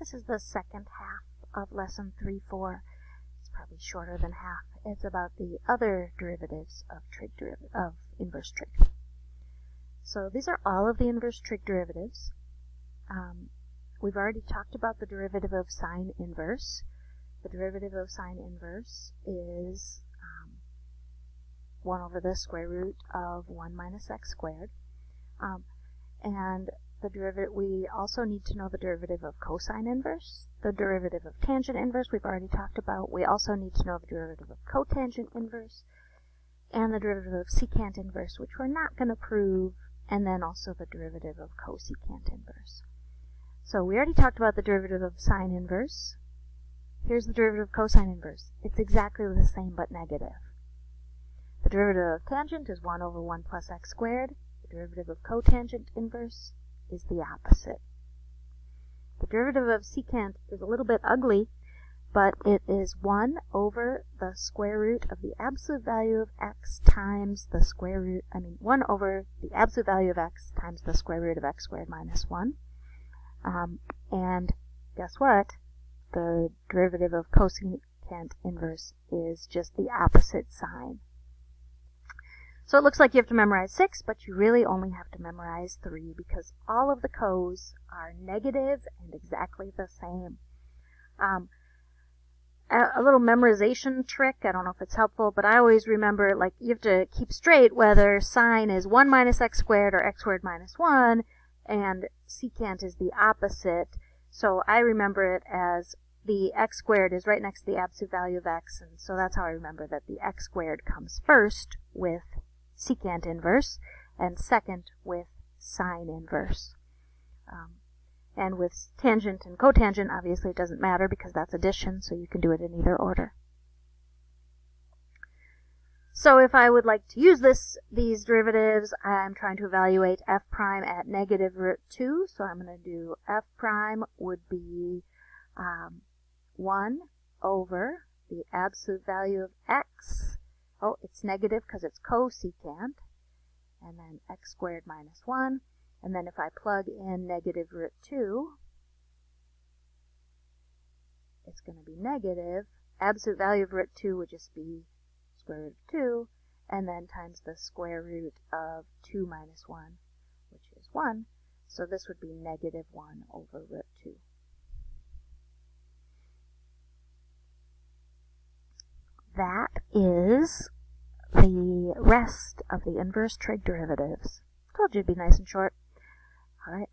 This is the second half of lesson 3-4. It's probably shorter than half. It's about the other derivatives of inverse trig. So these are all of the inverse trig derivatives. We've already talked about the derivative of sine inverse. The derivative of sine inverse is 1 over the square root of 1 minus x squared. And the derivative, we also need to know the derivative of cosine inverse. The derivative of tangent inverse we've already talked about. We also need to know the derivative of cotangent inverse and the derivative of secant inverse, which we're not going to prove, and then also the derivative of cosecant inverse. So we already talked about the derivative of sine inverse. Here's the derivative of cosine inverse. It's exactly the same but negative. The derivative of tangent is 1 over 1 plus x squared. The derivative of cotangent inverse is the opposite. The derivative of secant is a little bit ugly, but it is 1 over the square root of the absolute value of x times the square root, 1 over the absolute value of x times the square root of x squared minus 1. And guess what? The derivative of cosecant inverse is just the opposite sign. So it looks like you have to memorize 6, but you really only have to memorize 3 because all of the cos are negative and exactly the same. A little memorization trick, I don't know if it's helpful, but I always remember, like, you have to keep straight whether sine is 1 minus x squared or x squared minus 1, and secant is the opposite. So I remember it as the x squared is right next to the absolute value of x, and so that's how I remember that the x squared comes first with secant inverse, and second with sine inverse. And with tangent and cotangent, obviously it doesn't matter because that's addition, so you can do it in either order. So if I would like to use these derivatives, I'm trying to evaluate f prime at negative root 2, so I'm going to do f prime would be 1 over the absolute value of x. Oh, it's negative because it's cosecant, and then x squared minus 1. And then if I plug in negative root 2, it's going to be negative. Absolute value of root 2 would just be square root of 2, and then times the square root of 2 minus 1, which is 1. So this would be negative 1 over root 2. That is the rest of the inverse trig derivatives. Told you it'd be nice and short. All right.